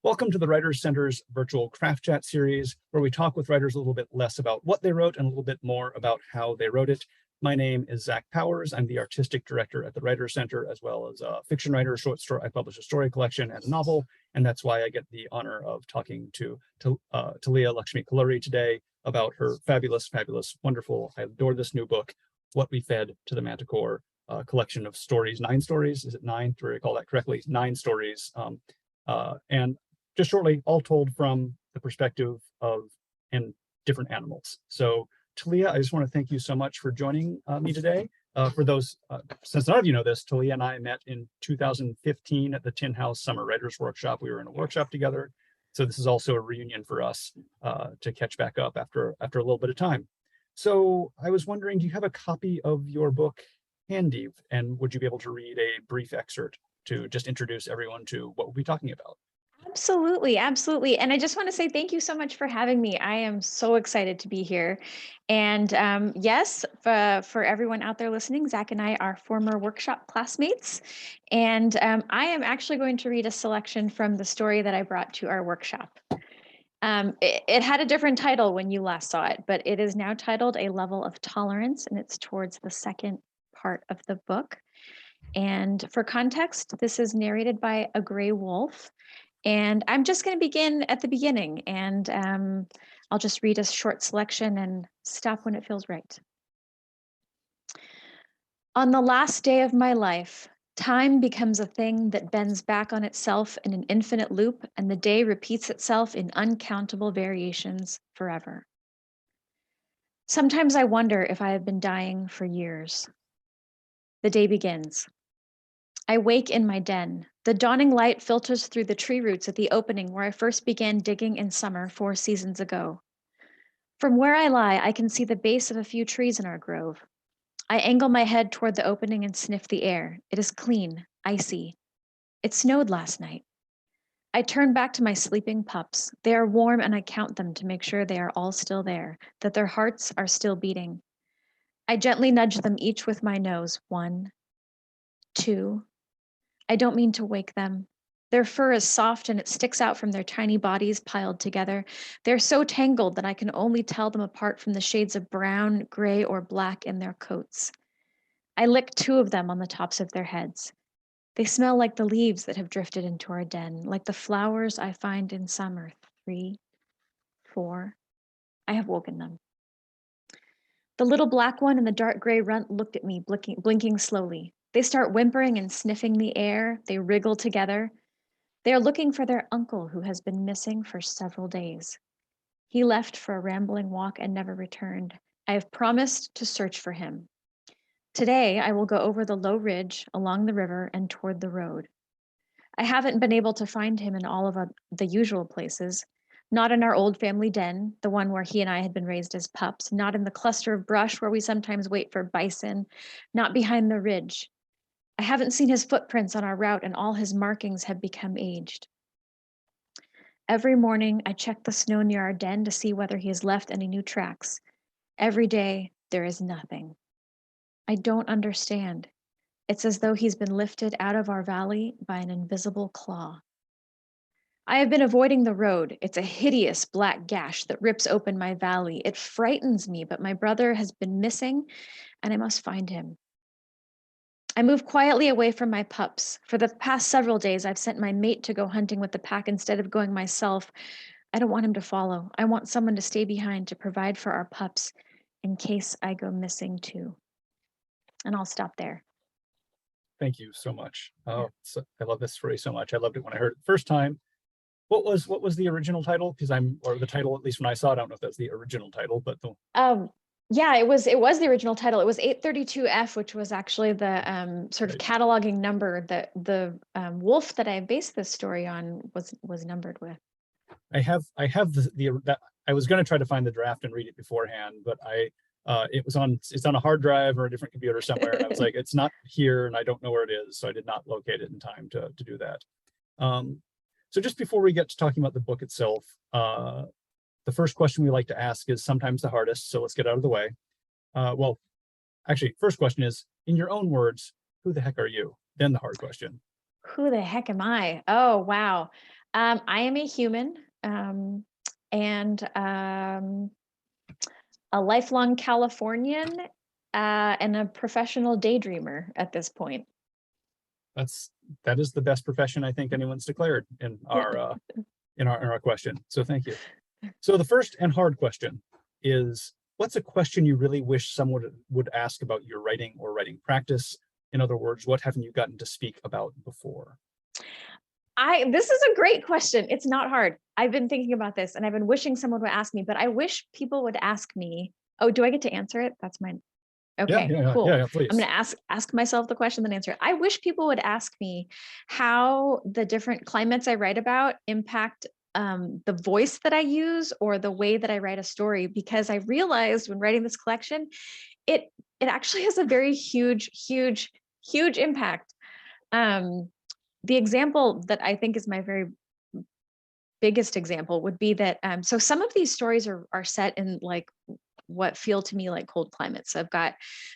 Welcome to the Writers Center's virtual craft chat series, where we talk with writers a little bit less about what they wrote and a little bit more about how they wrote it. My name is Zach Powers. I'm the artistic director at the Writers Center, as well as a fiction writer, short story. I publish a story collection and a novel, and that's why I get the honor of talking to Talia Lakshmi Kolluri today about her fabulous, wonderful, I adore this new book, What We Fed to the Manticore, a collection of stories, 9 stories, is it 9? Do I recall that correctly? 9 stories. And just shortly, all told from the perspective of and different animals. So Talia, I just want to thank you so much for joining me today. For those, since none of you know this, Talia and I met in 2015 at the Tin House Summer Writers Workshop. We were in a workshop together. So this is also a reunion for us to catch back up after a little bit of time. So I was wondering, do you have a copy of your book handy? And would you be able to read a brief excerpt to just introduce everyone to what we'll be talking about? Absolutely, absolutely. And I just want to say thank you so much for having me. I am so excited to be here. And yes, for everyone out there listening, Zach and I are former workshop classmates. And I am actually going to read a selection from the story that I brought to our workshop. It had a different title when you last saw it, but it is now titled A Level of Tolerance, and it's towards the second part of the book. And for context, this is narrated by a gray wolf. And I'm just going to begin at the beginning, and I'll just read a short selection and stop when it feels right. On the last day of my life, time becomes a thing that bends back on itself in an infinite loop, and the day repeats itself in uncountable variations forever. Sometimes I wonder if I have been dying for years. The day begins. I wake in my den. The dawning light filters through the tree roots at the opening where I first began digging in summer 4 seasons ago. From where I lie, I can see the base of a few trees in our grove. I angle my head toward the opening and sniff the air. It is clean, icy. It snowed last night. I turn back to my sleeping pups. They are warm and I count them to make sure they are all still there, that their hearts are still beating. I gently nudge them each with my nose. 1, 2. I don't mean to wake them. Their fur is soft and it sticks out from their tiny bodies piled together. They're so tangled that I can only tell them apart from the shades of brown, gray, or black in their coats. I lick 2 of them on the tops of their heads. They smell like the leaves that have drifted into our den, like the flowers I find in summer. 3, 4. I have woken them. The little black one and the dark gray runt looked at me, blinking slowly. They start whimpering and sniffing the air. They wriggle together. They are looking for their uncle who has been missing for several days. He left for a rambling walk and never returned. I have promised to search for him. Today, I will go over the low ridge, along the river, and toward the road. I haven't been able to find him in all of the usual places. Not in our old family den, the one where he and I had been raised as pups. Not in the cluster of brush where we sometimes wait for bison. Not behind the ridge. I haven't seen his footprints on our route, and all his markings have become aged. Every morning, I check the snow near our den to see whether he has left any new tracks. Every day, there is nothing. I don't understand. It's as though he's been lifted out of our valley by an invisible claw. I have been avoiding the road. It's a hideous black gash that rips open my valley. It frightens me, but my brother has been missing, and I must find him. I move quietly away from my pups. For the past several days, I've sent my mate to go hunting with the pack instead of going myself. I don't want him to follow. I want someone to stay behind to provide for our pups in case I go missing too. And I'll stop there. Thank you so much. Oh, I love this story so much. I loved it when I heard it the first time. What was the original title? Because or the title, at least when I saw it, I don't know if that's the original title, but yeah, it was the original title. It was 832F, which was actually the sort of cataloging number that the wolf that I based this story on was numbered with. I have that I was going to try to find the draft and read it beforehand, but it's on a hard drive or a different computer somewhere, and I was like, it's not here, and I don't know where it is, so I did not locate it in time to do that. So just before we get to talking about the book itself, the first question we like to ask is sometimes the hardest, so let's get out of the way. Well, actually, first question is, in your own words, who the heck are you? Then the hard question. Who the heck am I? Oh, wow. I am a human, and a lifelong Californian, and a professional daydreamer at this point. That is the best profession I think anyone's declared in our question. So thank you. So the first and hard question is, what's a question you really wish someone would ask about your writing or writing practice? In other words, what haven't you gotten to speak about before? This is a great question. It's not hard. I've been thinking about this and I've been wishing someone would ask me, but I wish people would ask me. Oh, do I get to answer it? That's mine. Okay, cool. Please. I'm going to ask myself the question, then answer it. I wish people would ask me how the different climates I write about impact the voice that I use or the way that I write a story, because I realized when writing this collection, it actually has a very huge impact. The example that I think is my very biggest example would be that so some of these stories are set in like what feel to me like cold climates. So I've got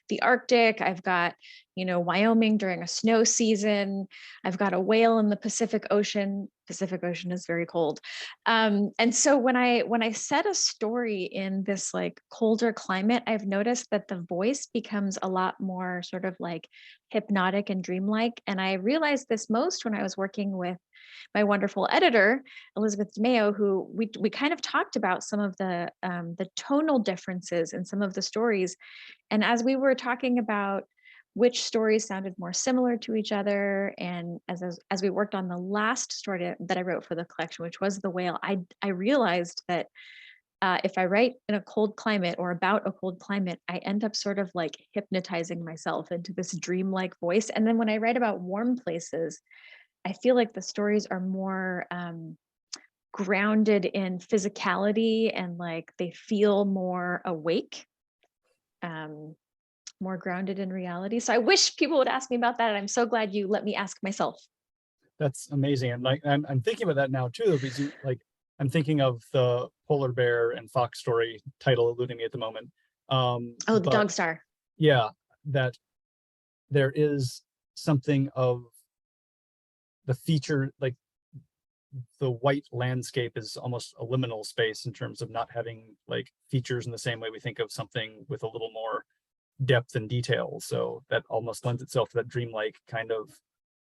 the Arctic, I've got, Wyoming during a snow season, I've got a whale in the Pacific Ocean. Pacific Ocean is very cold. And so when I set a story in this like colder climate, I've noticed that the voice becomes a lot more sort of like hypnotic and dreamlike. And I realized this most when I was working with my wonderful editor, Elizabeth DeMeo, who we kind of talked about some of the tonal differences in some of the stories. And as we were talking about which stories sounded more similar to each other, and as we worked on the last story that I wrote for the collection, which was The Whale, I realized that if I write in a cold climate or about a cold climate, I end up sort of like hypnotizing myself into this dreamlike voice. And then when I write about warm places, I feel like the stories are more grounded in physicality and like they feel more awake, more grounded in reality. So I wish people would ask me about that. And I'm so glad you let me ask myself. That's amazing. And like, I'm thinking about that now too, because I'm thinking of the polar bear and fox story title eluding me at the moment. The dog star. Yeah, that there is something of the feature, like the white landscape is almost a liminal space in terms of not having like features in the same way we think of something with a little more depth and detail. So that almost lends itself to that dreamlike kind of,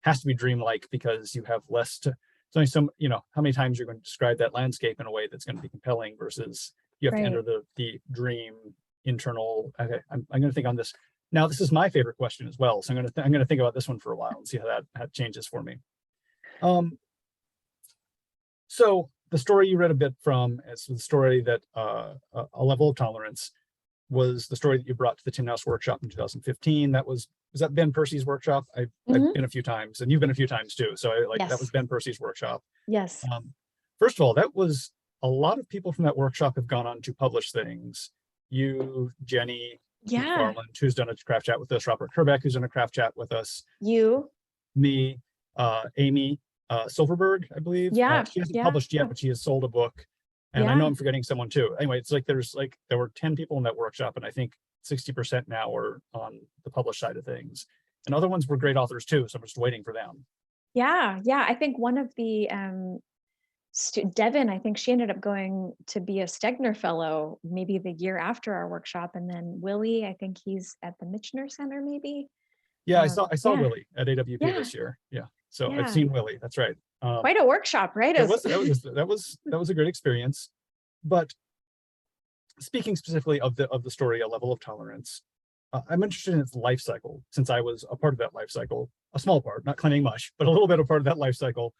has to be dreamlike because you have less to, it's only some, how many times you're going to describe that landscape in a way that's going to be compelling versus you have to enter the dream internal. Okay, I'm going to think on this. Now, this is my favorite question as well. So I'm going to think about this one for a while and see how that changes for me. So the story you read a bit from is the story that A Level of Tolerance was the story that you brought to the Tin House workshop in 2015. Was that Ben Percy's workshop? I've been a few times, and you've been a few times too. So Yes. That was Ben Percy's workshop. Yes. First of all, that was a lot of people from that workshop have gone on to publish things. You, Jenny, McFarland, who's done a craft chat with us, Robert Herbeck, who's done a craft chat with us. You, me, Amy Silverberg, I believe. Yeah. She hasn't published yet, but she has sold a book. And I know I'm forgetting someone too. Anyway, it's like there were 10 people in that workshop, and I think 60% now are on the published side of things. And other ones were great authors too, so I'm just waiting for them. Yeah. I think one of the Devin, I think she ended up going to be a Stegner Fellow maybe the year after our workshop, and then Willie, I think he's at the Mitchner Center maybe. Yeah, I saw Willie at AWP this year. Yeah, so I've seen Willie. That's right. Quite a workshop, right? That was a great experience. But speaking specifically of the story, A Level of Tolerance, I'm interested in its life cycle, since I was a part of that life cycle, a small part, not claiming much, but a little bit of part of that life cycle.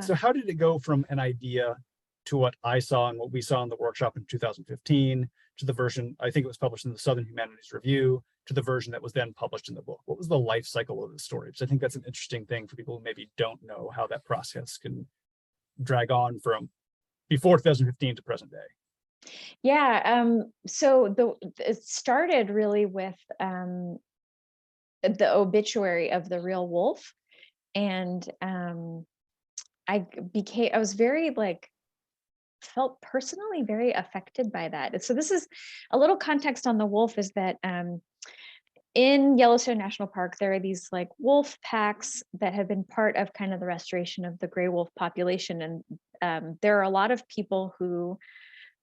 So how did it go from an idea to what I saw and what we saw in the workshop in 2015 to the version, I think it was published in the Southern Humanities Review, to the version that was then published in the book? What was the life cycle of the story? Because I think that's an interesting thing for people who maybe don't know how that process can drag on from before 2015 to present day. Yeah. So it started really with the obituary of the real wolf, and I was very felt personally very affected by that. So this is a little context on the wolf, is that in Yellowstone National Park, there are these like wolf packs that have been part of kind of the restoration of the gray wolf population. And there are a lot of people who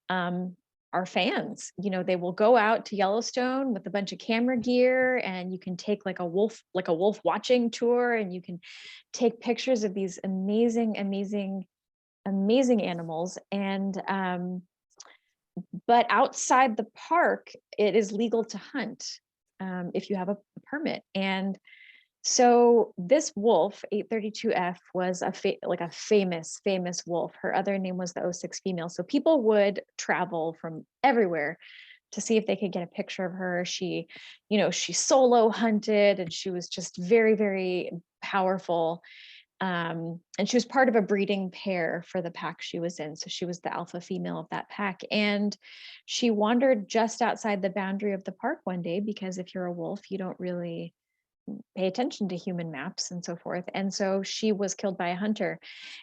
are fans. You know, they will go out to Yellowstone with a bunch of camera gear, and you can take like a wolf watching tour, and you can take pictures of these amazing, amazing, amazing animals. And but outside the park, it is legal to hunt if you have a permit. And so this wolf, 832F, was like a famous, famous wolf. Her other name was the O6 female. So people would travel from everywhere to see if they could get a picture of her. She, you know, she solo hunted, and she was just very, very powerful. And she was part of a breeding pair for the pack she was in. So she was the alpha female of that pack. And she wandered just outside the boundary of the park one day, because if you're a wolf, you don't really pay attention to human maps and so forth. And so she was killed by a hunter.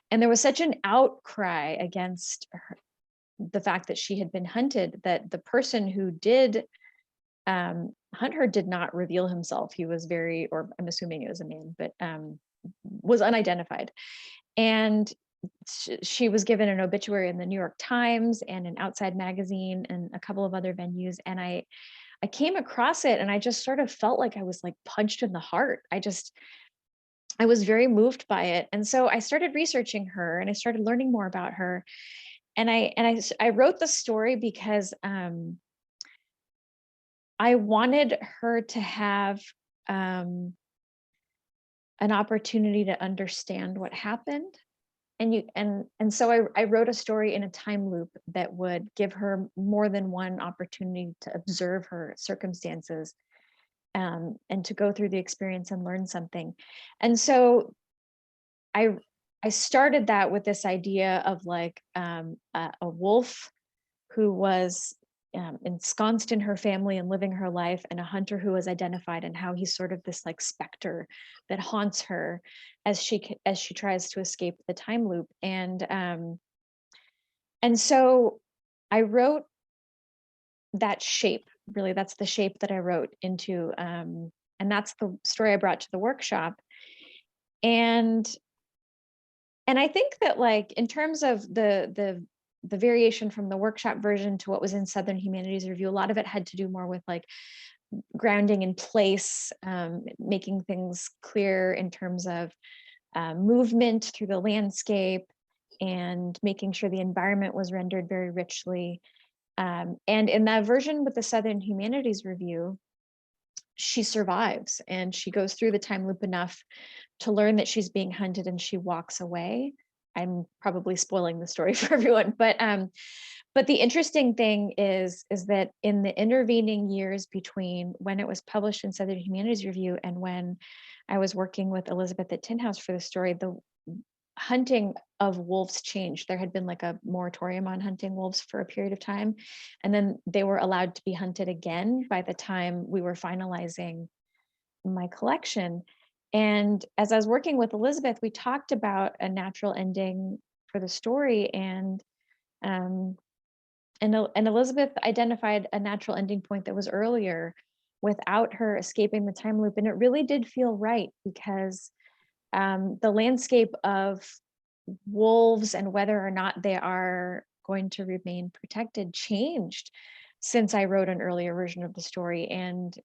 And there was such an outcry against her, the fact that she had been hunted, that the person who did hunt her did not reveal himself. He was very, or I'm assuming it was a man, but was unidentified. And she was given an obituary in the New York Times and an Outside magazine and a couple of other venues. And I came across it, and I just sort of felt like I was like punched in the heart. I was very moved by it. And so I started researching her, and I started learning more about her. And I wrote the story because I wanted her to have an opportunity to understand what happened. And so I wrote a story in a time loop that would give her more than one opportunity to observe her circumstances, and to go through the experience and learn something. And so I started that with this idea of like a wolf who was ensconced in her family and living her life, and a hunter who was identified, and how he's sort of this like specter that haunts her as she tries to escape the time loop. And so I wrote that shape. Really, that's the shape that I wrote into, and that's the story I brought to the workshop. And I think that, like, in terms of the variation from the workshop version to what was in Southern Humanities Review, a lot of it had to do more with like grounding in place, making things clear in terms of movement through the landscape, and making sure the environment was rendered very richly. And in that version with the Southern Humanities Review, she survives, and she goes through the time loop enough to learn that she's being hunted, and she walks away. I'm probably spoiling the story for everyone, but the interesting thing is that in the intervening years between when it was published in Southern Humanities Review and when I was working with Elizabeth at Tin House for the story, the hunting of wolves changed. There had been like a moratorium on hunting wolves for a period of time, and then they were allowed to be hunted again by the time we were finalizing my collection. And as I was working with Elizabeth, we talked about a natural ending for the story, and Elizabeth identified a natural ending point that was earlier without her escaping the time loop. And it really did feel right, because the landscape of wolves and whether or not they are going to remain protected changed since I wrote an earlier version of the story. And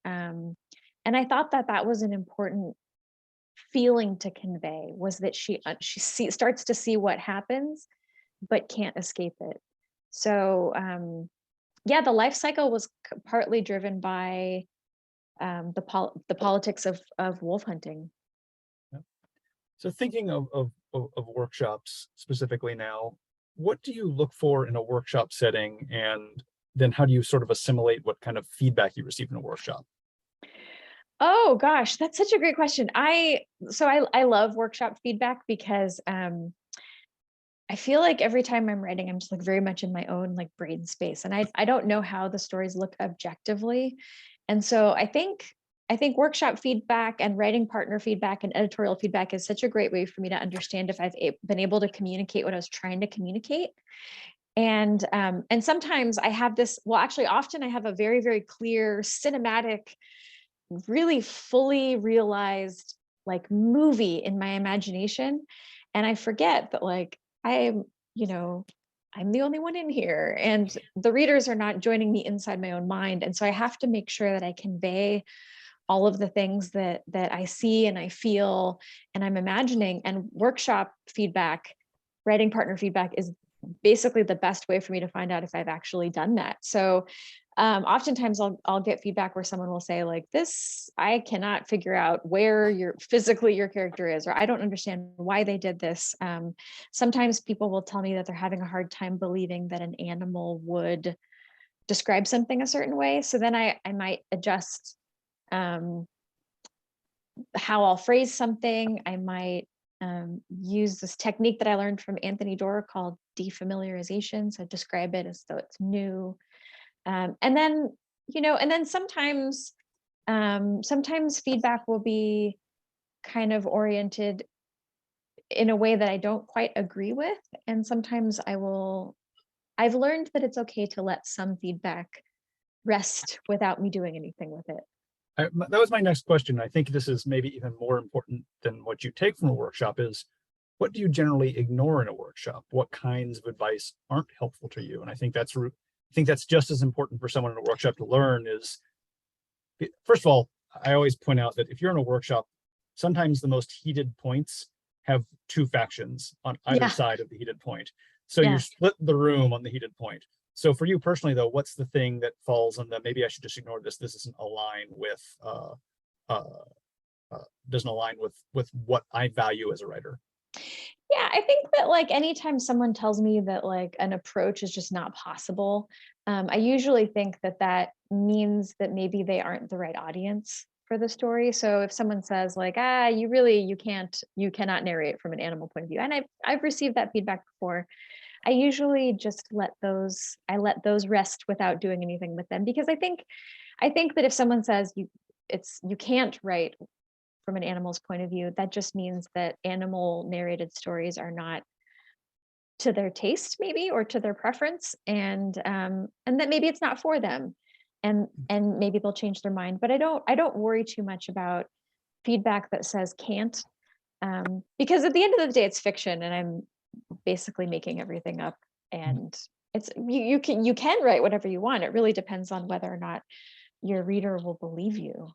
I thought that that was an important feeling to convey, was that she starts to see what happens, but can't escape it. So yeah, the life cycle was partly driven by the politics of wolf hunting. So thinking of workshops specifically now, what do you look for in a workshop setting? And then how do you sort of assimilate what kind of feedback you receive in a workshop? Oh gosh, that's such a great question. I love workshop feedback, because I feel like every time I'm writing, I'm just like very much in my own like brain space, and I don't know how the stories look objectively. And so I think workshop feedback and writing partner feedback and editorial feedback is such a great way for me to understand if I've been able to communicate what I was trying to communicate. And sometimes I have this, well, actually often I have a very, very clear cinematic really fully realized like movie in my imagination. And I forget that like I'm, I'm the only one in here and the readers are not joining me inside my own mind. And so I have to make sure that I convey all of the things that I see and I feel and I'm imagining. And workshop feedback, writing partner feedback is basically the best way for me to find out if I've actually done that. So oftentimes I'll get feedback where someone will say like, this, I cannot figure out where physically your character is, or I don't understand why they did this. Sometimes people will tell me that they're having a hard time believing that an animal would describe something a certain way. So then I might adjust how I'll phrase something. I might use this technique that I learned from Anthony Doerr called defamiliarization. So describe it as though it's new. And then, sometimes feedback will be kind of oriented in a way that I don't quite agree with. And sometimes I've learned that it's okay to let some feedback rest without me doing anything with it. That was my next question. I think this is maybe even more important than what you take from a workshop is, what do you generally ignore in a workshop? What kinds of advice aren't helpful to you? And I think that's just as important for someone in a workshop to learn is, first of all, I always point out that if you're in a workshop, sometimes the most heated points have two factions on either side of the heated point. So you split the room on the heated point. So for you personally, though, what's the thing that falls on the maybe I should just ignore this? This doesn't align with what I value as a writer. Yeah, I think that like anytime someone tells me that like an approach is just not possible, I usually think that means that maybe they aren't the right audience for the story. So if someone says like, you cannot narrate from an animal point of view, and I've received that feedback before, I usually just let those rest without doing anything with them, because I think that if someone says you can't write from an animal's point of view, that just means that animal narrated stories are not to their taste maybe, or to their preference, and that maybe it's not for them, and maybe they'll change their mind. But I don't worry too much about feedback that says can't, because at the end of the day it's fiction and I'm basically making everything up, and it's you can write whatever you want. It really depends on whether or not your reader will believe you.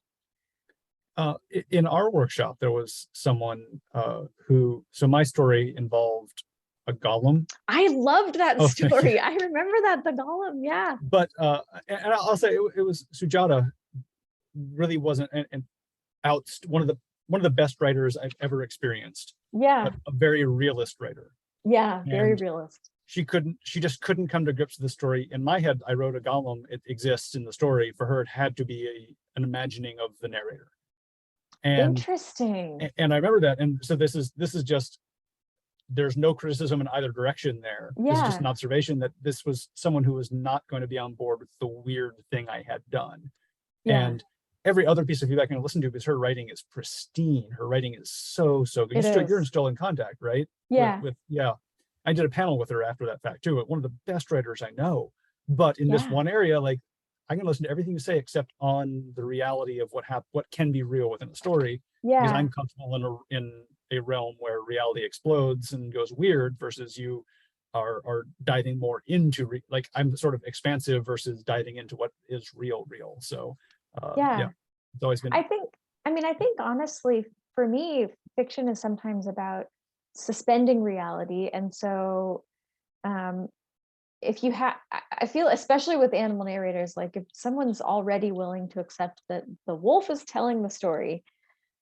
In our workshop, there was someone so my story involved a golem. I loved that story. I remember that, the golem, yeah. But and I'll say it was Sujata really wasn't one of the best writers I've ever experienced. Yeah. But a very realist writer. Yeah, very realist. She just couldn't come to grips with the story. In my head, I wrote a golem. It exists in the story. For her, it had to be an imagining of the narrator. And interesting. And I remember that. And so this is just, there's no criticism in either direction there. This is just an observation that this was someone who was not going to be on board with the weird thing I had done. And every other piece of feedback I can listen to, because her writing is pristine. Her writing is so good. You're still in contact, right? Yeah. I did a panel with her after that fact too. One of the best writers I know. But in this one area, like, I can listen to everything you say except on the reality of what can be real within a story. Because I'm comfortable in a realm where reality explodes and goes weird, versus you are diving more into like I'm sort of expansive versus diving into what is real. So it's always been. I think honestly, for me, fiction is sometimes about suspending reality. And so I feel, especially with animal narrators, like if someone's already willing to accept that the wolf is telling the story,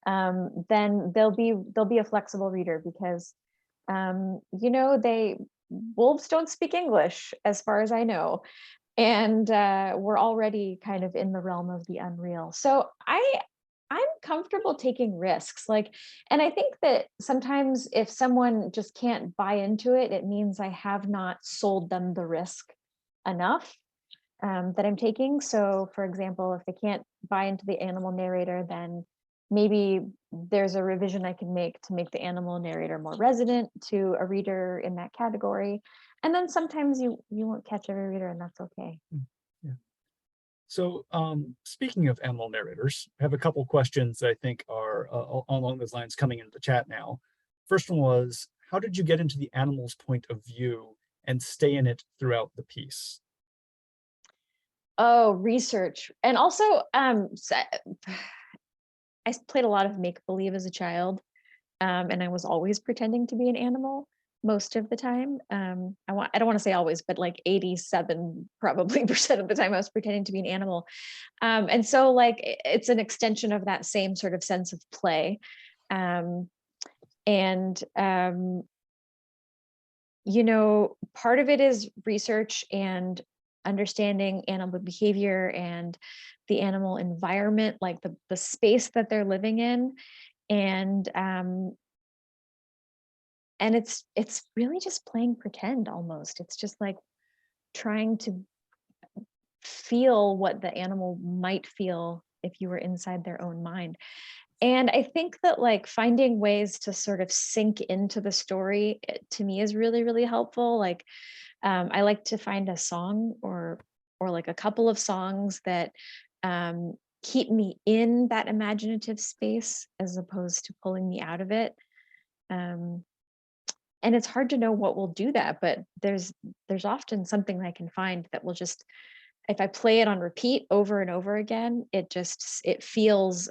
then they'll be a flexible reader, because wolves don't speak English as far as I know, and we're already kind of in the realm of the unreal. So I'm comfortable taking risks, and I think that sometimes if someone just can't buy into it, it means I have not sold them the risk enough that I'm taking. So for example, if they can't buy into the animal narrator, then maybe there's a revision I can make to make the animal narrator more resonant to a reader in that category. And then sometimes you won't catch every reader, and that's okay. Yeah. So, speaking of animal narrators, I have a couple questions that I think are along those lines coming into the chat now. First one was, how did you get into the animal's point of view and stay in it throughout the piece? Oh, research. And also, I played a lot of make-believe as a child, and I was always pretending to be an animal most of the time. I don't want to say always, but like 87 probably percent of the time I was pretending to be an animal. And so like it's an extension of that same sort of sense of play. Um, and part of it is research and understanding animal behavior and the animal environment, like the space that they're living in. And it's really just playing pretend almost. It's just like trying to feel what the animal might feel if you were inside their own mind. And I think that like finding ways to sort of sink into the story to me is really, really helpful. Like I like to find a song or like a couple of songs that um, keep me in that imaginative space as opposed to pulling me out of it. Um, and it's hard to know what will do that, but there's often something I can find that will just, if I play it on repeat over and over again, it feels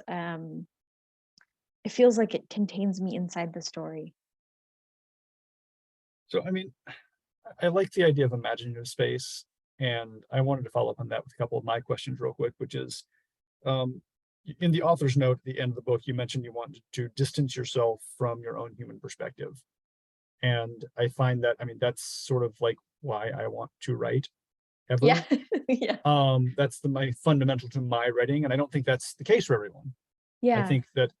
like it contains me inside the story. So, I mean, I like the idea of imaginative space, and I wanted to follow up on that with a couple of my questions real quick, which is, um, in the author's note at the end of the book, you mentioned you wanted to distance yourself from your own human perspective. And I find that, I mean, that's sort of like why I want to write Yeah. ever. Yeah. That's my fundamental to my writing, and I don't think that's the case for everyone. I Yeah. think that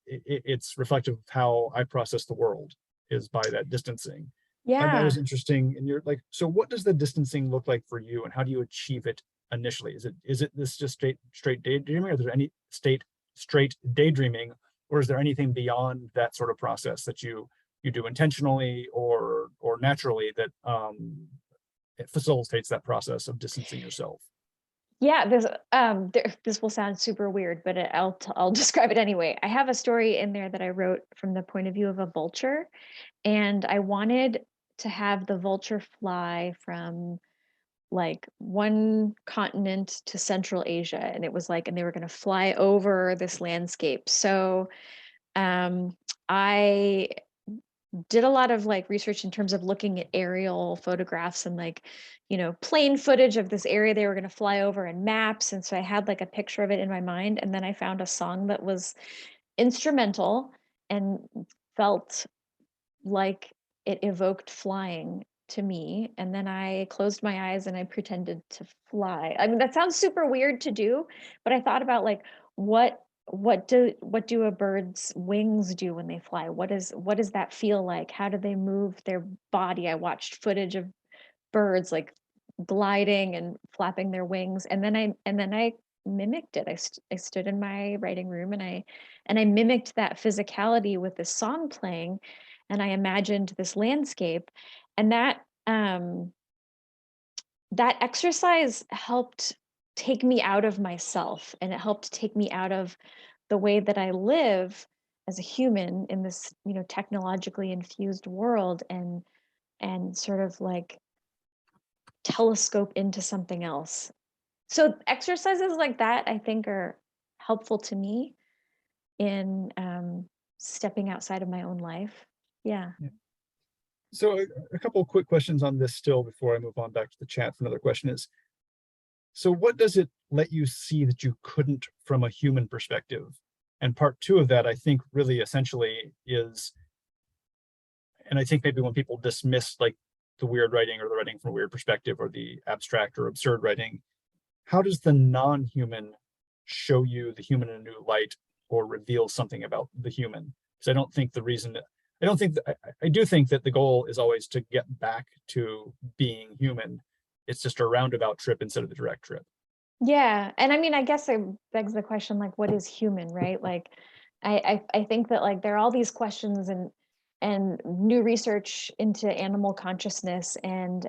it's reflective of how I process the world is by that distancing. And that Yeah. was interesting. And you're like, so what does the distancing look like for you, and how do you achieve it initially? Is it this just straight daydreaming, or is there any straight daydreaming, or is there anything beyond that sort of process that you do intentionally or naturally that it facilitates that process of distancing yourself? Yeah, this will sound super weird, but I'll describe it anyway. I have a story in there that I wrote from the point of view of a vulture, and I wanted to have the vulture fly from like one continent to Central Asia, and it was like, and they were going to fly over this landscape. So um, I did a lot of like research in terms of looking at aerial photographs and like plane footage of this area they were going to fly over and maps, and so I had like a picture of it in my mind, and then I found a song that was instrumental and felt like it evoked flying to me, and then I closed my eyes and I pretended to fly. I mean, that sounds super weird to do, but I thought about like what do a bird's wings do when they fly? What does that feel like? How do they move their body? I watched footage of birds like gliding and flapping their wings, and then I mimicked it. I stood in my writing room and I mimicked that physicality with this song playing, and I imagined this landscape, and that exercise helped take me out of myself, and it helped take me out of the way that I live as a human in this technologically infused world, and sort of like telescope into something else. So exercises like that, I think, are helpful to me in stepping outside of my own life. Yeah. Yeah. So a couple of quick questions on this still before I move on back to the chat for another question is, so what does it let you see that you couldn't from a human perspective? And part two of that, I think, really essentially is, and I think maybe when people dismiss like the weird writing or the writing from a weird perspective or the abstract or absurd writing, how does the non-human show you the human in a new light or reveal something about the human? Because I don't think the reason that I don't think that I do think that the goal is always to get back to being human. It's just a roundabout trip instead of the direct trip. Yeah. And I mean, I guess it begs the question, like, what is human, right? Like, I think that like there are all these questions and new research into animal consciousness, and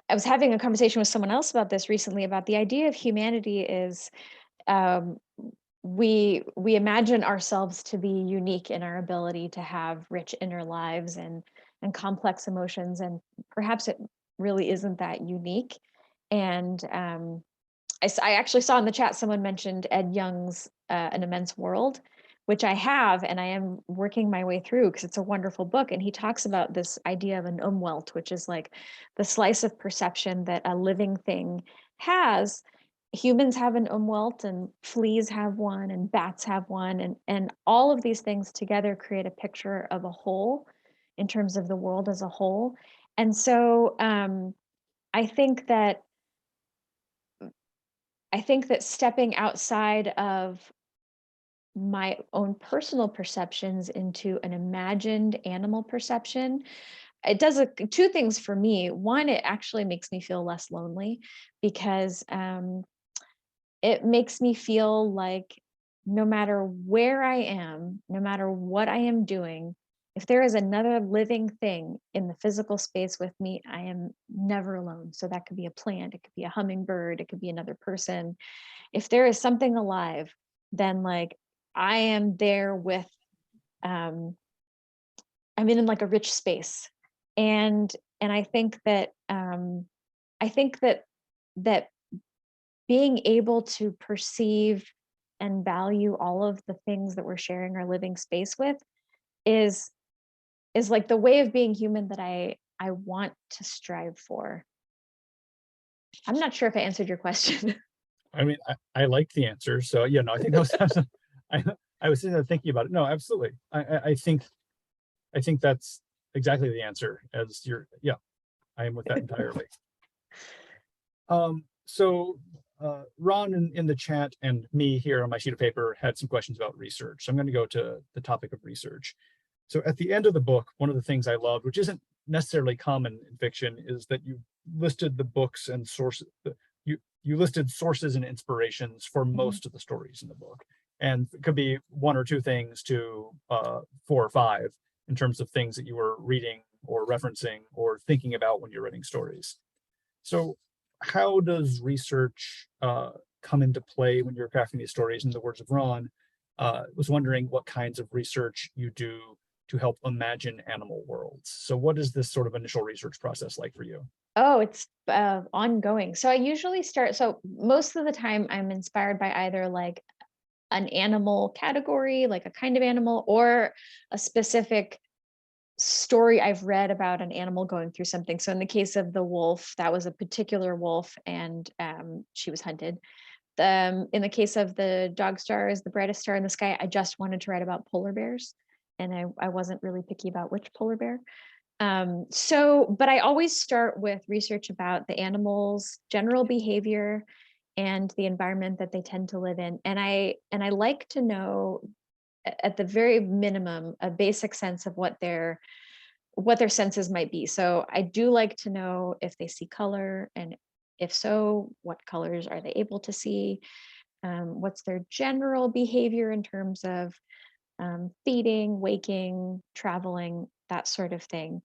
I was having a conversation with someone else about this recently, about the idea of humanity is, um, we imagine ourselves to be unique in our ability to have rich inner lives and complex emotions, and perhaps it really isn't that unique. And I actually saw in the chat someone mentioned Ed Young's An Immense World, which I have, and I am working my way through because it's a wonderful book. And he talks about this idea of an umwelt, which is like the slice of perception that a living thing has. Humans have an umwelt, and fleas have one, and bats have one, and all of these things together create a picture of a whole in terms of the world as a whole. And so I think that stepping outside of my own personal perceptions into an imagined animal perception, it does two things for me. One, it actually makes me feel less lonely, because it makes me feel like no matter where I am, no matter what I am doing, if there is another living thing in the physical space with me, I am never alone. So that could be a plant, it could be a hummingbird, it could be another person. If there is something alive, then like I am there with, I'm in like a rich space. And I think that that being able to perceive and value all of the things that we're sharing our living space with is like the way of being human that I want to strive for. I'm not sure if I answered your question. I mean, I like the answer. So yeah, no, I think that was I I was sitting there thinking about it. No, absolutely. I think that's exactly the answer. As you're, yeah, I am with that entirely. So Ron in the chat and me here on my sheet of paper had some questions about research. So I'm going to go to the topic of research. So at the end of the book, one of the things I loved, which isn't necessarily common in fiction, is that you listed the books and sources. You listed sources and inspirations for most of the stories in the book, and it could be one or two things to 4 or 5 in terms of things that you were reading or referencing or thinking about when you're writing stories. So how does research come into play when you're crafting these stories? In the words of Ron, was wondering what kinds of research you do to help imagine animal worlds. So what is this sort of initial research process like for you? Oh, it's ongoing. So I usually start, so most of the time I'm inspired by either like an animal category, like a kind of animal, or a specific story I've read about an animal going through something. So in the case of the wolf, that was a particular wolf, and she was hunted. In the case of the dog star is the brightest star in the sky, I just wanted to write about polar bears, and I wasn't really picky about which polar bear. But I always start with research about the animal's general behavior and the environment that they tend to live in. And I like to know, at the very minimum, a basic sense of what their senses might be. So I do like to know if they see color, and if so, what colors are they able to see? What's their general behavior in terms of feeding, waking, traveling, that sort of thing.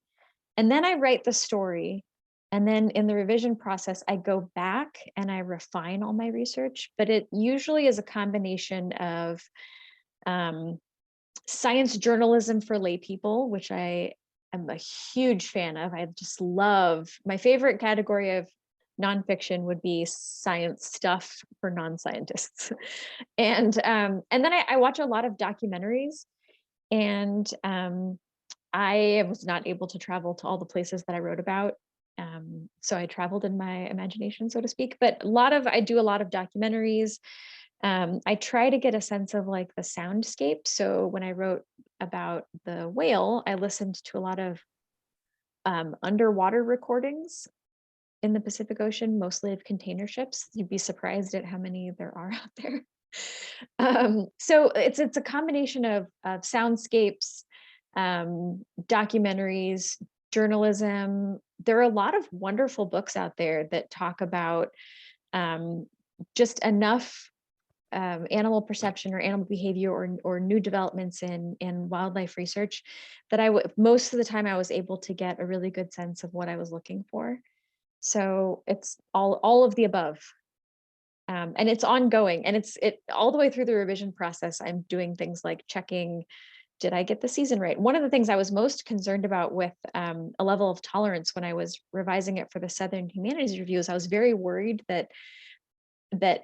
And then I write the story. And then in the revision process, I go back and I refine all my research, but it usually is a combination of um, science journalism for lay people, which I am a huge fan of. I just love, my favorite category of nonfiction would be science stuff for non-scientists. And then I watch a lot of documentaries, and I was not able to travel to all the places that I wrote about. So I traveled in my imagination, so to speak, but I do a lot of documentaries. I try to get a sense of like the soundscape. So when I wrote about the whale, I listened to a lot of underwater recordings in the Pacific Ocean, mostly of container ships. You'd be surprised at how many there are out there. So it's a combination of soundscapes, documentaries, journalism. There are a lot of wonderful books out there that talk about just enough animal perception or animal behavior or new developments in wildlife research that most of the time I was able to get a really good sense of what I was looking for. So it's all of the above. And it's ongoing, and it all the way through the revision process. I'm doing things like checking, did I get the season right? One of the things I was most concerned about with a level of tolerance when I was revising it for the Southern Humanities Review is I was very worried that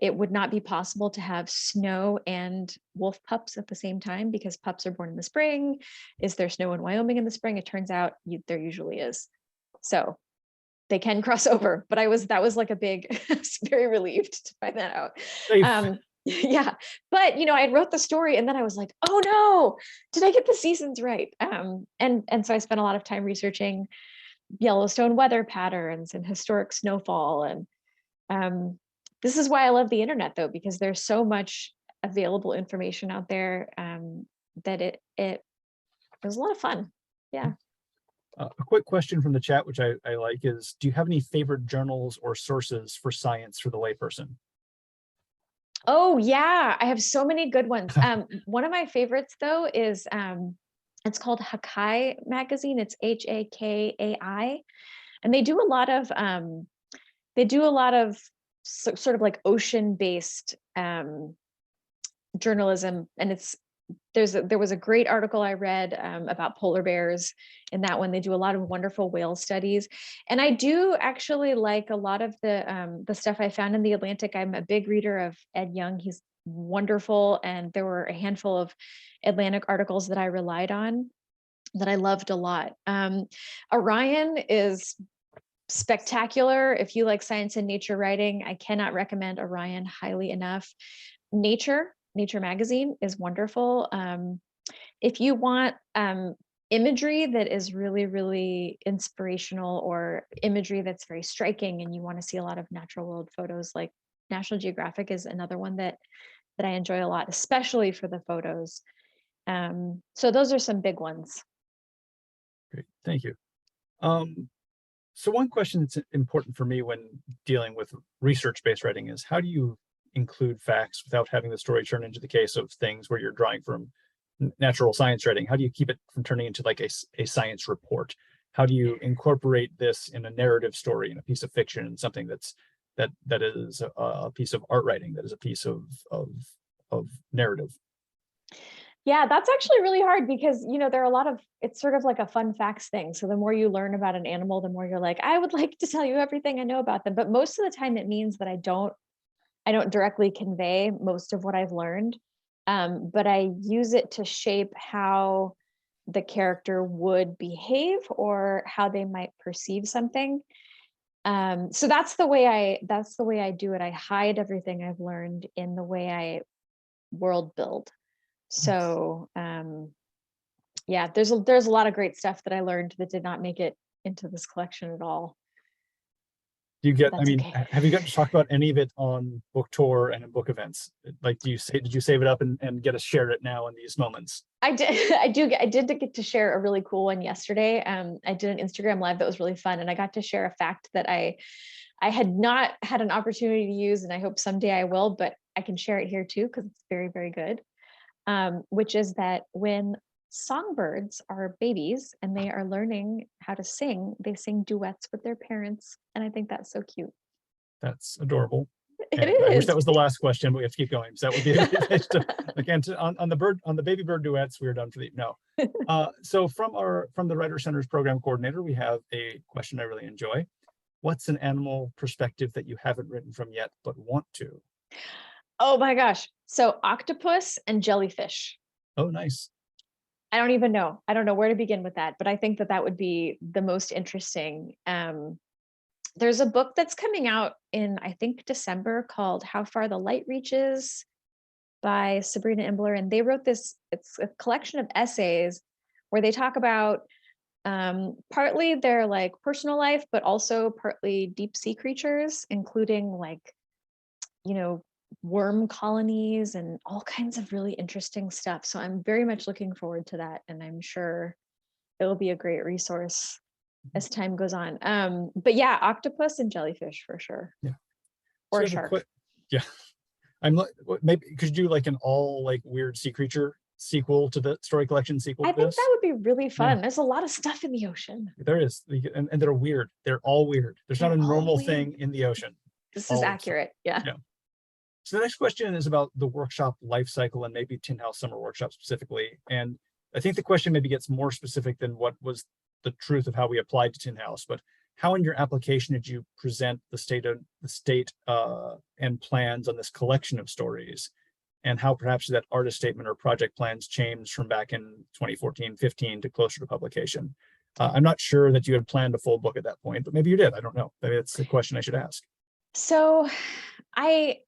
it would not be possible to have snow and wolf pups at the same time, because pups are born in the spring. Is there snow in Wyoming in the spring? It turns out there usually is. So they can cross over, but that was like a big, I was very relieved to find that out. Yeah, but I wrote the story and then I was like, oh no, did I get the seasons right? And so I spent a lot of time researching Yellowstone weather patterns and historic snowfall. And this is why I love the internet, though, because there's so much available information out there, that it was a lot of fun. Yeah. A quick question from the chat, which I like, is, do you have any favorite journals or sources for science for the layperson? Oh yeah, I have so many good ones. One of my favorites though is it's called Hakai magazine. It's Hakai, and they do a lot of sort of like ocean-based journalism, and there was a great article I read about polar bears in that one. They do a lot of wonderful whale studies. And I do actually like a lot of the stuff I found in the Atlantic. I'm a big reader of Ed Young. He's wonderful. And there were a handful of Atlantic articles that I relied on that I loved a lot. Orion is spectacular. If you like science and nature writing, I cannot recommend Orion highly enough. Nature magazine is wonderful. If you want imagery that is really, really inspirational, or imagery that's very striking, and you want to see a lot of natural world photos, like National Geographic is another one that I enjoy a lot, especially for the photos. So those are some big ones. Great, thank you. So one question that's important for me when dealing with research-based writing is, how do you include facts without having the story turn into the case of things where you're drawing from natural science writing? How do you keep it from turning into like a science report? How do you incorporate this in a narrative story, in a piece of fiction, and something that is a piece of art writing, that is a piece of narrative? Yeah, that's actually really hard, because there are it's sort of like a fun facts thing. So the more you learn about an animal, the more you're like, I would like to tell you everything I know about them. But most of the time it means that I don't directly convey most of what I've learned, but I use it to shape how the character would behave or how they might perceive something. So that's the way I do it. I hide everything I've learned in the way I world build. So yeah, there's a lot of great stuff that I learned that did not make it into this collection at all. Do you get, I mean, okay, have you gotten to talk about any of it on book tour and in book events? Like, did you save it up and get to share it now in these moments? I did. I did get to share a really cool one yesterday. I did an Instagram live that was really fun, and I got to share a fact that I had not had an opportunity to use, and I hope someday I will, but I can share it here too, because it's very, very good. Which is that when songbirds are babies and they are learning how to sing, they sing duets with their parents. And I think that's so cute. That's adorable. It is. I wish that was the last question, but we have to keep going. So that would be a great place to, again, on the baby bird duets, we're done for the, no. So from the Writer Center's program coordinator, we have a question I really enjoy. What's an animal perspective that you haven't written from yet, but want to? Oh my gosh. So octopus and jellyfish. Oh, nice. I don't even know. I don't know where to begin with that, but I think that would be the most interesting. There's a book that's coming out in, I think, December, called How Far the Light Reaches by Sabrina Imbler. And they wrote this, it's a collection of essays where they talk about partly their like personal life, but also partly deep sea creatures, including like, worm colonies and all kinds of really interesting stuff. So I'm very much looking forward to that. And I'm sure it will be a great resource as time goes on. But yeah, octopus and jellyfish for sure. Yeah. Or shark. Yeah. I'm like, maybe could you do like an all like weird sea creature sequel to the story collection sequel I to think this. that would be really fun. Yeah. There's a lot of stuff in the ocean. There is, and they're weird. They're all weird. There's not a They're all normal weird. thing in the ocean. This is accurate. Yeah. Yeah. So the next question is about the workshop life cycle and maybe Tin House Summer Workshop specifically. And I think the question maybe gets more specific than what was the truth of how we applied to Tin House, but how in your application did you present the state and plans on this collection of stories, and how perhaps that artist statement or project plans changed from back in 2014, 15 to closer to publication? I'm not sure that you had planned a full book at that point, but maybe you did. I don't know. Maybe it's a question I should ask. So I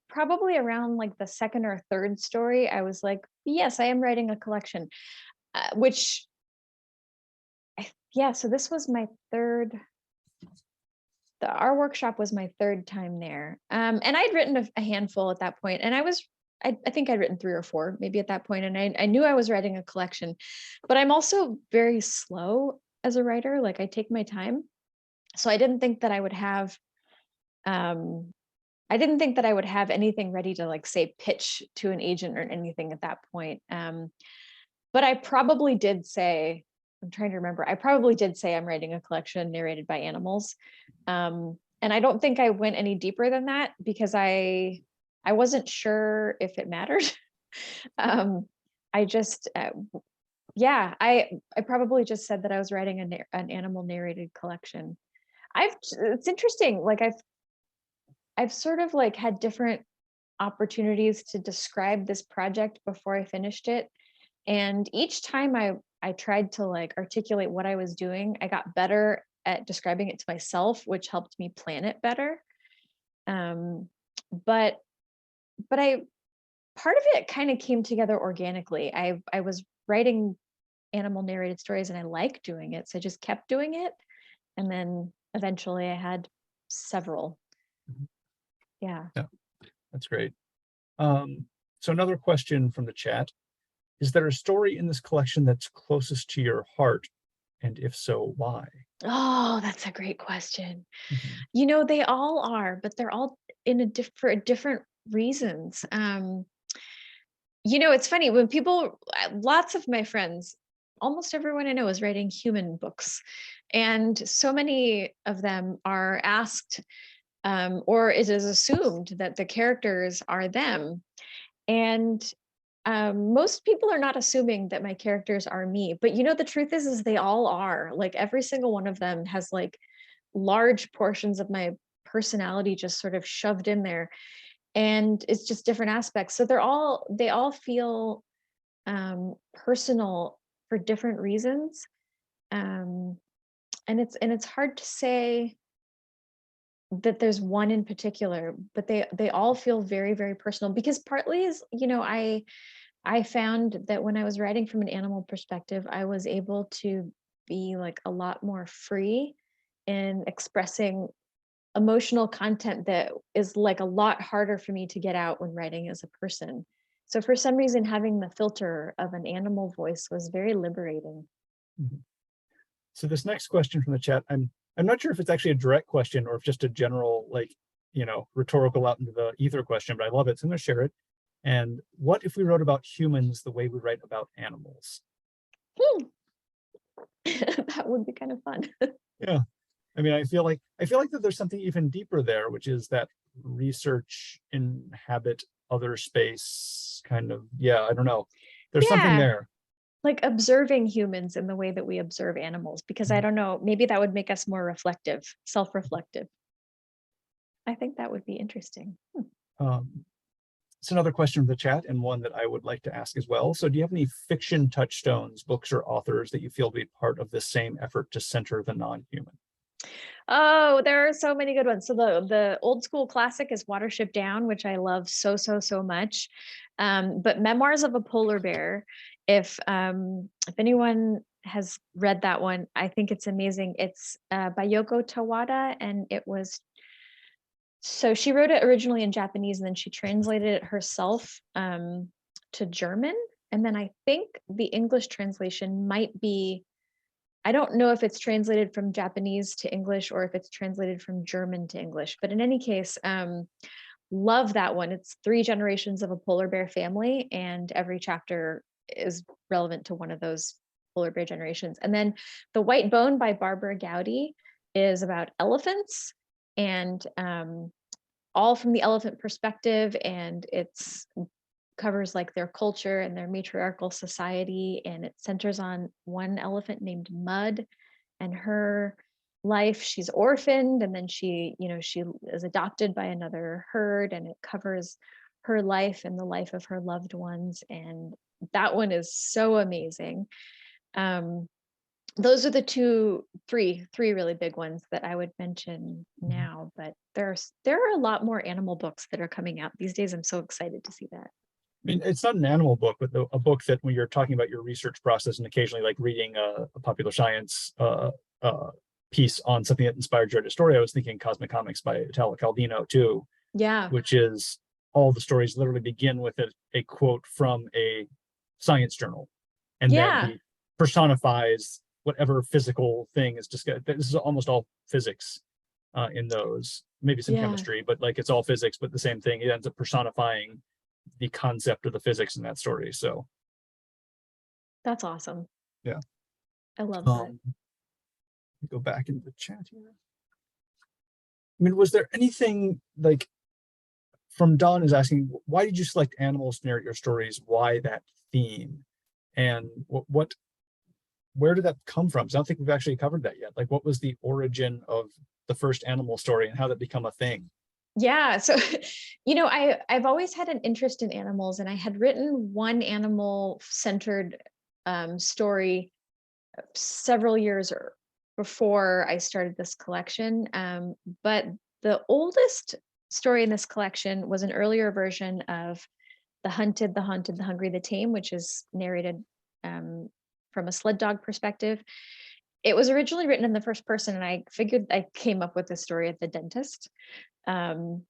probably around like the second or third story, I was like, yes, I am writing a collection, so this was my third. Our workshop was my third time there. And I'd written a handful at that point, and I think I'd written 3 or 4 maybe at that point, and I knew I was writing a collection, but I'm also very slow as a writer. Like, I take my time. So I didn't think that I would have anything ready to, like, say, pitch to an agent or anything at that point. But I probably did say, I'm trying to remember, I probably did say I'm writing a collection narrated by animals. And I don't think I went any deeper than that because I wasn't sure if it mattered. I just, I probably just said that I was writing an animal narrated collection. It's interesting. Like, I've sort of like had different opportunities to describe this project before I finished it. And each time I tried to, like, articulate what I was doing, I got better at describing it to myself, which helped me plan it better. But part of it kind of came together organically. I was writing animal narrated stories and I liked doing it. So I just kept doing it. And then eventually I had several. Yeah. Yeah, that's great. So another question from the chat: is there a story in this collection that's closest to your heart? And if so, why? Oh, that's a great question. Mhm. They all are, but they're all for different reasons. It's funny when lots of my friends, almost everyone I know is writing human books. And so many of them are asked, or it is assumed that the characters are them. And most people are not assuming that my characters are me, but the truth is they all are. Like, every single one of them has, like, large portions of my personality just sort of shoved in there, and it's just different aspects. So they all feel personal for different reasons. And it's hard to say that there's one in particular, but they all feel very, very personal, because partly is, I found that when I was writing from an animal perspective, I was able to be, like, a lot more free in expressing emotional content that is, like, a lot harder for me to get out when writing as a person. So for some reason, having the filter of an animal voice was very liberating. Mhm. So this next question from the chat, I'm not sure if it's actually a direct question or if just a general, like, rhetorical out into the ether question, but I love it, so I'm going to share it. And what if we wrote about humans the way we write about animals? That would be kind of fun. Yeah. I mean, I feel like that there's something even deeper there, which is that research inhabit other space kind of, I don't know. There's something Yeah, there. like observing humans in the way that we observe animals, because I don't know, maybe that would make us more reflective, self-reflective. I think that would be interesting. It's another question from the chat, and one that I would like to ask as well. So do you have any fiction touchstones, books or authors that you feel be part of this same effort to center the non-human? Oh, there are so many good ones. So the old school classic is Watership Down, which I love so much. But Memoirs of a Polar Bear, if anyone has read that one, I think it's amazing. It's by Yoko Tawada, and so she wrote it originally in Japanese, and then she translated it herself to German. And then I think the English translation might be, I don't know if it's translated from Japanese to English or if it's translated from German to English, but in any case, love that one. It's 3 generations of a polar bear family, and every chapter is relevant to one of those polar bear generations. And then The White Bone by Barbara Gowdy is about elephants, and all from the elephant perspective, and it's covers like their culture and their matriarchal society, and it centers on one elephant named Mud and her life. She's orphaned, and then she is adopted by another herd, and it covers her life and the life of her loved ones, and that one is so amazing. Those are the three really big ones that I would mention now, but there are a lot more animal books that are coming out these days. I'm so excited to see that. I mean, it's not an animal book, but a book that when you're talking about your research process and occasionally like reading a popular science piece on something that inspired you to story, I was thinking Cosmic Comics by Talia Lakshmi too. Yeah. Which is all the stories literally begin with a quote from a science journal, and then he personifies whatever physical thing is discussed. This is almost all physics in those, maybe some chemistry, but like it's all physics, but the same thing. It ends up personifying the concept of the physics in that story. So that's awesome. Yeah. I love that. Go back into the chat here. I mean, was there anything like from Don is asking, why did you select animals to narrate your stories? Why that theme? And where did that come from? So I don't think we've actually covered that yet. Like, what was the origin of the first animal story and how that become a thing? Yeah, so I've always had an interest in animals, and I had written one animal-centered story several years before I started this collection. But the oldest story in this collection was an earlier version of The Hunted, the Haunted, the Hungry, the Tame, which is narrated from a sled dog perspective. It was originally written in the first person, and I figured I came up with this story at the dentist. And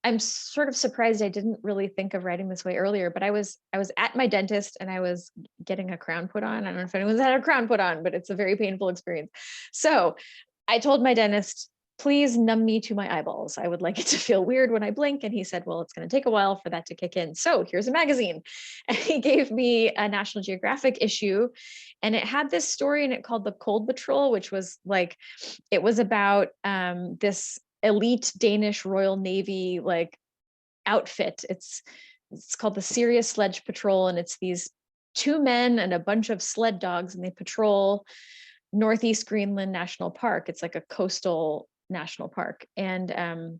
I'm sort of surprised I didn't really think of writing this way earlier, but I was at my dentist and I was getting a crown put on. I don't know if anyone's had a crown put on, but it's a very painful experience. So I told my dentist, please numb me to my eyeballs. I would like it to feel weird when I blink. And he said, well, it's going to take a while for that to kick in. So here's a magazine. And he gave me a National Geographic issue, and it had this story in it called The Cold Patrol, which was like, it was about this elite Danish Royal Navy like outfit. It's called the Serious Sledge Patrol, and it's these two men and a bunch of sled dogs, and they patrol Northeast Greenland National Park. It's like a coastal national park, and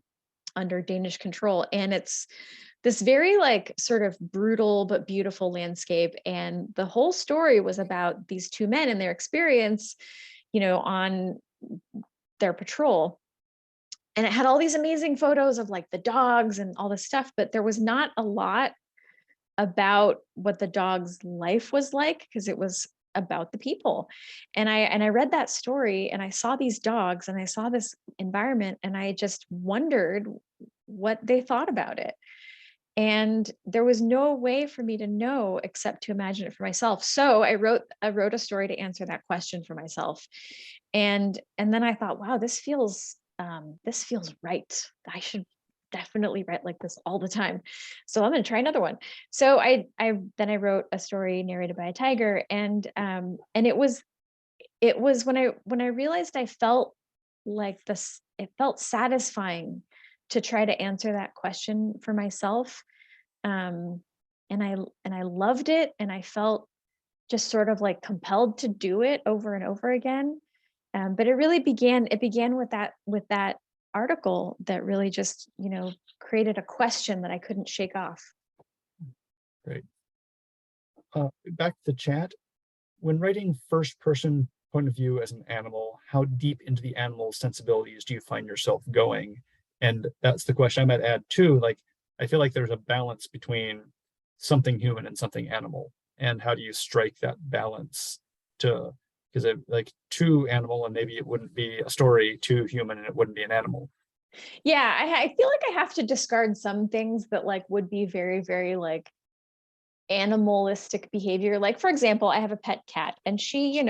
under Danish control. And it's this very like sort of brutal but beautiful landscape. And the whole story was about these two men and their experience, on their patrol. And it had all these amazing photos of like the dogs and all this stuff, but there was not a lot about what the dog's life was like, because it was about the people. And I read that story, and I saw these dogs, and I saw this environment, and I just wondered what they thought about it. And there was no way for me to know except to imagine it for myself. So I wrote a story to answer that question for myself. And then I thought, wow, this feels right. I should definitely write like this all the time. So I'm going to try another one. So I wrote a story narrated by a tiger, and it was when I realized I felt like this, it felt satisfying to try to answer that question for myself. And I loved it, and I felt just sort of like compelled to do it over and over again. But it really began with that article that really just, created a question that I couldn't shake off. Great. Back to the chat. When writing first person point of view as an animal, how deep into the animal's sensibilities do you find yourself going? And that's the question I might add too. Like, I feel like there's a balance between something human and something animal. And how do you strike that balance to, because like too animal and maybe it wouldn't be a story, too human and it wouldn't be an animal. Yeah, I feel like I have to discard some things that like would be very, very like animalistic behavior. Like, for example, I have a pet cat, and she,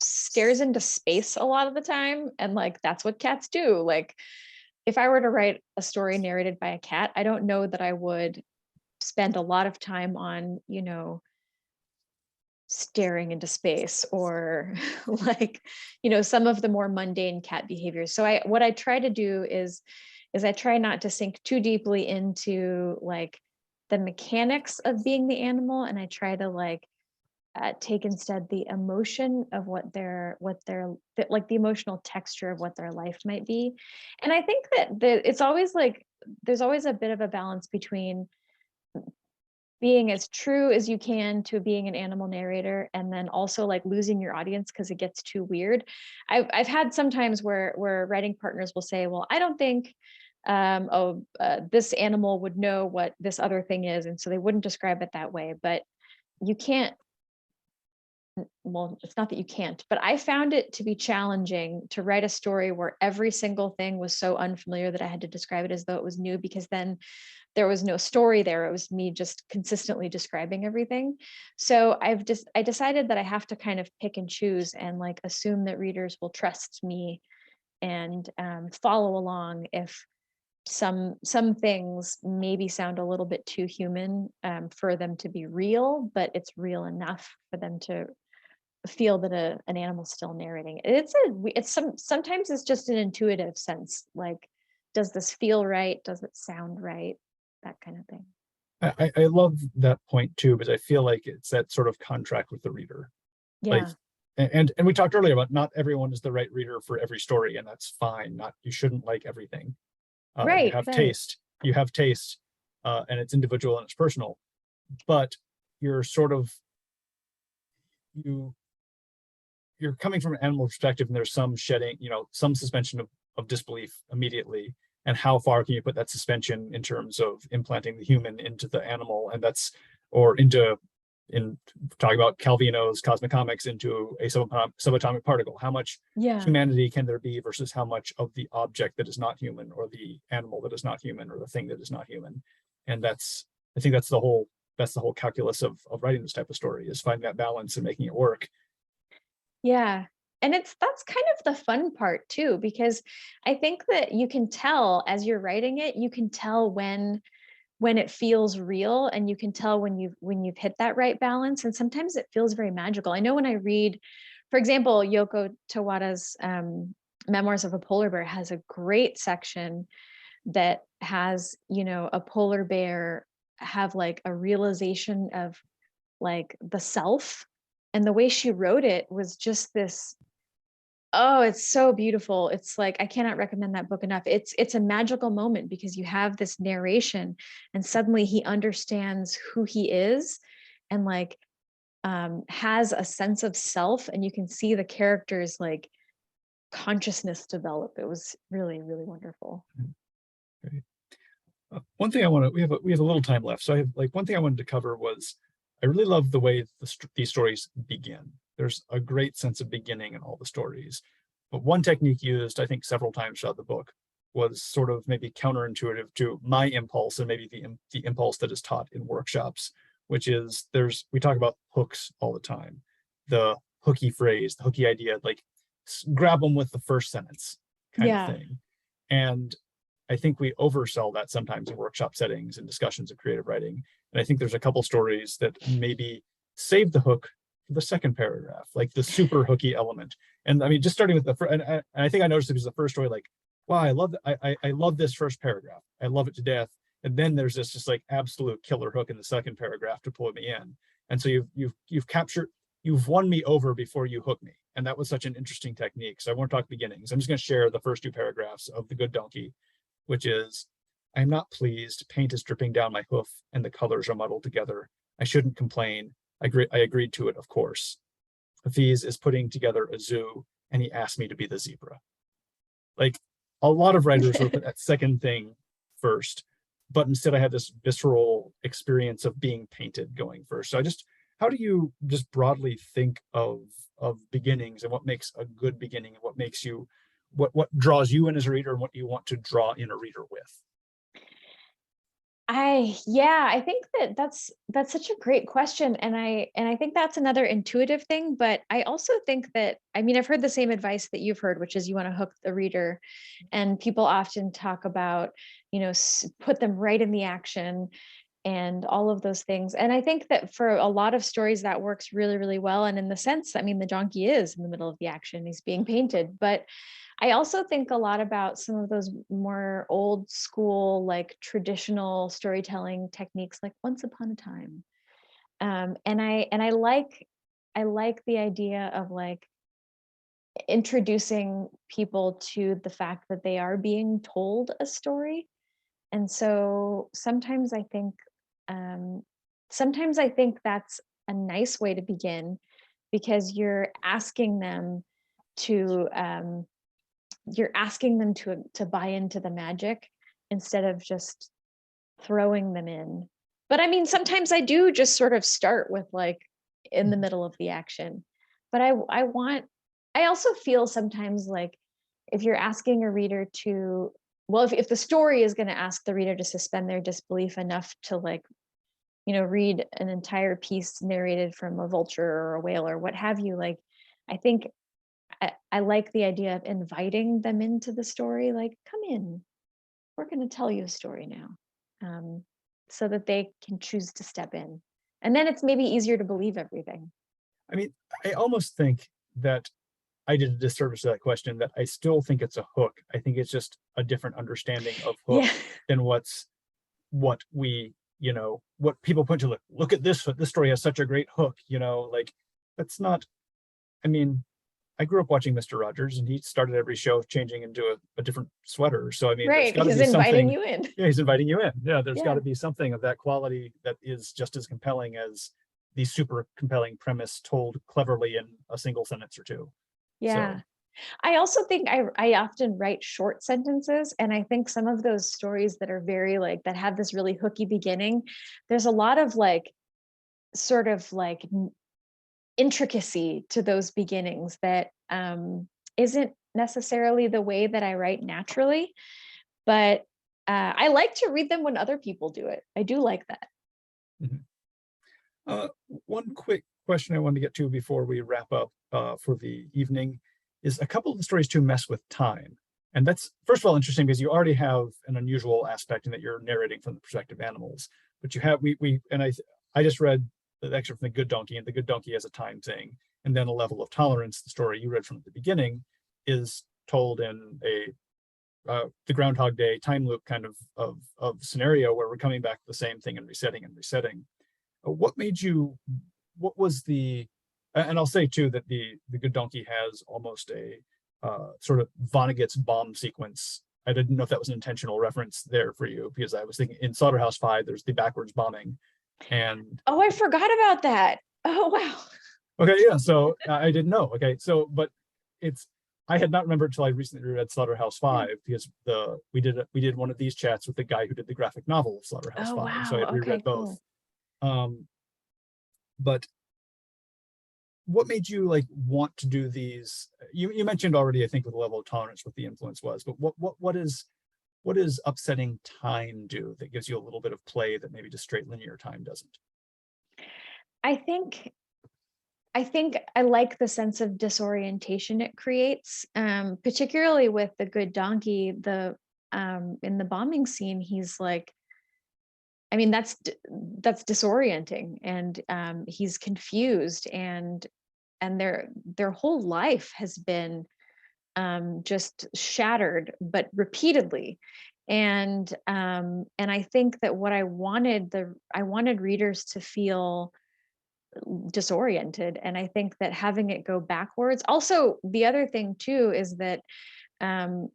stares into space a lot of the time. And like, that's what cats do. Like, if I were to write a story narrated by a cat, I don't know that I would spend a lot of time on, staring into space, or like, some of the more mundane cat behaviors. So what I try to do is I try not to sink too deeply into like the mechanics of being the animal, and I try to like take instead the emotion of like the emotional texture of what their life might be. And I think that it's always like there's always a bit of a balance between being as true as you can to being an animal narrator, and then also like losing your audience because it gets too weird. I've had sometimes where writing partners will say, well, I don't think this animal would know what this other thing is, and so they wouldn't describe it that way. But you can't, well, it's not that you can't, but I found it to be challenging to write a story where every single thing was so unfamiliar that I had to describe it as though it was new, because then there was no story there. It was me just consistently describing everything. So I decided that I have to kind of pick and choose and like assume that readers will trust me and follow along if some things maybe sound a little bit too human for them to be real, but it's real enough for them to feel that an animal's still narrating. Sometimes it's just an intuitive sense, like, does this feel right? Does it sound right? That kind of thing. I love that point too, because I feel like it's that sort of contract with the reader. Like, Yeah. and we talked earlier about not everyone is the right reader for every story, and that's fine. Not, you shouldn't like everything. You Right, have right. taste, and it's individual and it's personal, but you're sort of, you you're coming from an animal perspective, and there's some shedding, some suspension of disbelief immediately. And how far can you put that suspension in terms of implanting the human into the animal? And that's, or into, in talking about Calvino's cosmic comics, into a subatomic particle. How much Yeah. humanity can there be versus how much of the object that is not human, or the animal that is not human, or the thing that is not human? And I think that's the whole calculus of writing this type of story, is finding that balance and making it work. Yeah. And that's kind of the fun part too, because I think that you can tell as you're writing it, you can tell when it feels real, and you can tell when you've hit that right balance. And sometimes it feels very magical. I know when I read, for example, Yoko Tawada's Memoirs of a Polar Bear has a great section that has, a polar bear have like a realization of like the self. And the way she wrote it was just this, oh, it's so beautiful. It's like, I cannot recommend that book enough. It's a magical moment because you have this narration and suddenly he understands who he is, and like has a sense of self, and you can see the characters like consciousness develop. It was really, really wonderful. Great. One thing I want to, we have a little time left, so I have, like, one thing I wanted to cover was, I really love the way these stories begin. There's a great sense of beginning in all the stories, but one technique used, I think, several times throughout the book was sort of maybe counterintuitive to my impulse, and maybe the impulse that is taught in workshops, which is, we talk about hooks all the time, the hooky phrase, the hooky idea, like grab them with the first sentence kind of Yeah. thing. And I think we oversell that sometimes in workshop settings and discussions of creative writing. And I think there's a couple stories that maybe save the hook for the second paragraph, like the super hooky element. And I mean, just starting with the first, and I think I noticed it was the first story, like, wow, I love this first paragraph. I love it to death. And then there's this just like absolute killer hook in the second paragraph to pull me in. And so you've won me over before you hook me. And that was such an interesting technique. So I won't talk beginnings. I'm just going to share the first two paragraphs of The Good Donkey, which is, I'm not pleased. Paint is dripping down my hoof and the colors are muddled together. I shouldn't complain. I agreed to it, of course. Hafiz is putting together a zoo and he asked me to be the zebra. Like, a lot of writers would put that second thing first, but instead I had this visceral experience of being painted going first. So how do you just broadly think of beginnings, and what makes a good beginning, and what makes you, what draws you in as a reader, and what you want to draw in a reader with? I think that's such a great question. And I think that's another intuitive thing, but I also think that, I mean, I've heard the same advice that you've heard, which is you want to hook the reader. And people often talk about, put them right in the action. and all of those things. And I think that for a lot of stories that works really, really well. And in the sense, I mean, the donkey is in the middle of the action, he's being painted. But I also think a lot about some of those more old school, like traditional storytelling techniques, like Once Upon a Time. And I like the idea of like introducing people to the fact that they are being told a story. And so um, sometimes I think that's a nice way to begin, because to you're asking them to buy into the magic instead of just throwing them in. But I mean, sometimes I do just sort of start with like in the middle of the action. But I also feel sometimes like if you're asking a reader to, well, if the story is going to ask the reader to suspend their disbelief enough to like, read an entire piece narrated from a vulture or a whale or what have you, like, I think I like the idea of inviting them into the story, like, come in, we're going to tell you a story now, so that they can choose to step in. And then it's maybe easier to believe everything. I mean, I almost think that I did a disservice to that question, that I still think it's a hook. I think it's just a different understanding of hook Yeah. than what we, what people point to, look at this, this story has such a great hook, like that's not, I mean, I grew up watching Mr. Rogers and he started every show changing into a different sweater. So I mean, there's Right. got to He's be inviting something. you in. Yeah, he's inviting you in. Yeah, there's got Yeah. to be something of that quality that is just as compelling as the super compelling premise told cleverly in a single sentence or two. Yeah. So I also think I often write short sentences, and I think some of those stories that are very like that have this really hooky beginning, there's a lot of like sort of like intricacy to those beginnings that isn't necessarily the way that I write naturally, but I like to read them when other people do it. I do like that. mhm. One quick question I wanted to get to before we wrap up for the evening is a couple of the stories too mess with time. And that's, first of all, interesting because you already have an unusual aspect in that you're narrating from the perspective of animals. But you have, I just read the excerpt from The Good Donkey, and The Good Donkey has a time thing. And then a level of tolerance, the story you read from the beginning, is told in the Groundhog Day time loop kind of scenario where we're coming back to the same thing and resetting and resetting. What made you, what was the, and I'll say too that the Good Donkey has almost a sort of Vonnegut's bomb sequence. I didn't know if that was an intentional reference there for you, because I was thinking in Slaughterhouse-Five there's the backwards bombing. And Oh, I forgot about that. Oh, wow. okay, yeah, so I didn't know. Okay, so but it's, I had not remembered until I recently read Slaughterhouse-Five, because we did one of these chats with the guy who did the graphic novel of Oh, Slaughterhouse-Five, so I wow. had Okay, reread both. cool. Um, but what made you like want to do these? You mentioned already, I think, with the level of tolerance what the influence was, but what is upsetting time do that gives you a little bit of play that maybe just straight linear time doesn't? I think I like the sense of disorientation it creates, particularly with the Good Donkey. The in the bombing scene, he's like, I mean, that's disorienting, and he's confused, and their whole life has been just shattered, but repeatedly. And I think that what I wanted readers to feel disoriented, and I think that having it go backwards. Also, the other thing too is that um,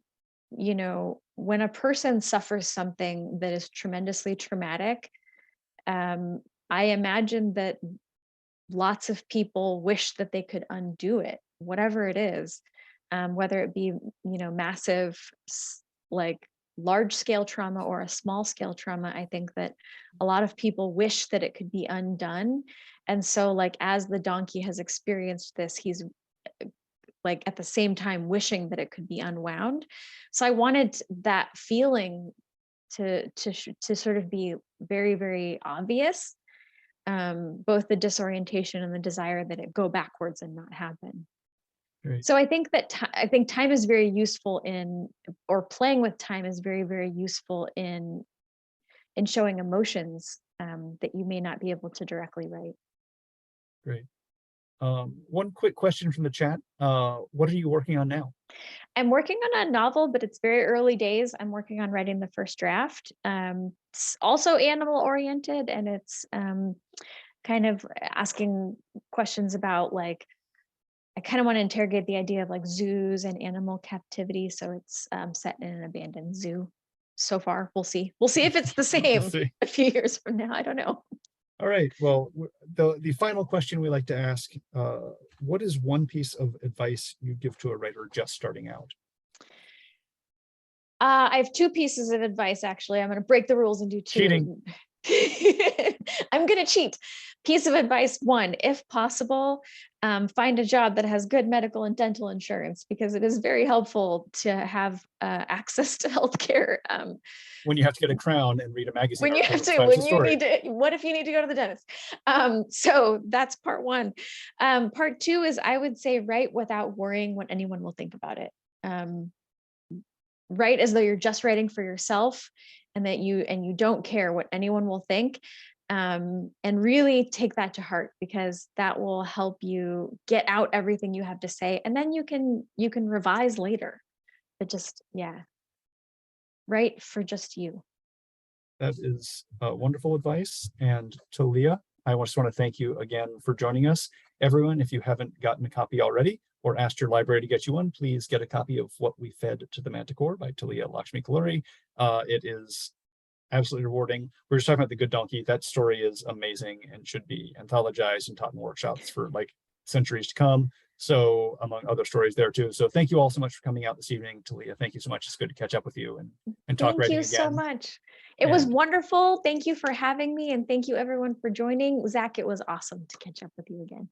when a person suffers something that is tremendously traumatic, um, I imagine that lots of people wish that they could undo it, whatever it is, whether it be massive, like large scale trauma or a small scale trauma. I think that a lot of people wish that it could be undone, and so like as the donkey has experienced this, he's like at the same time wishing that it could be unwound. So I wanted that feeling to sort of be very, very obvious, both the disorientation and the desire that it go backwards and not happen. Great. So I think that I think time is very useful in, or playing with time is very, very useful in showing emotions that you may not be able to directly write. Great. One quick question from the chat. What are you working on now? I'm working on a novel, but it's very early days. I'm working on writing the first draft. It's also animal oriented, and it's kind of asking questions about, like, I kind of want to interrogate the idea of like zoos and animal captivity. So it's set in an abandoned zoo. So far, we'll see. We'll see if it's the We'll same see. a few years from now. I don't know. All right. Well, the final question we like to ask, what is one piece of advice you give to a writer just starting out? I have two pieces of advice, actually. I'm going to break the rules and do two. Cheating. I'm going to cheat. Piece of advice one, if possible, find a job that has good medical and dental insurance, because it is very helpful to have access to healthcare. When you have to get a crown and read a magazine When you article have that to, describes the when you story. need to, what if you need to go to the dentist? So that's part one. Part two is, I would say, write without worrying what anyone will think about it. Write as though you're just writing for yourself, and that you don't care what anyone will think. And really take that to heart, because that will help you get out everything you have to say, and then you can revise later. But just, yeah, write for just you. That is wonderful advice. And Talia, I just want to thank you again for joining us. Everyone, if you haven't gotten a copy already or asked your library to get you one, please get a copy of What We Fed to the Manticore by Talia Lakshmi Kolluri. It is absolutely rewarding. We're just talking about The Good Donkey. That story is amazing and should be anthologized and taught in workshops for like centuries to come. So, among other stories there too. So thank you all so much for coming out this evening. Talia, thank you so much. It's good to catch up with you and talk Thank writing you so again. much. It was And wonderful. Thank you for having me, and thank you everyone for joining. Zach, it was awesome to catch up with you again.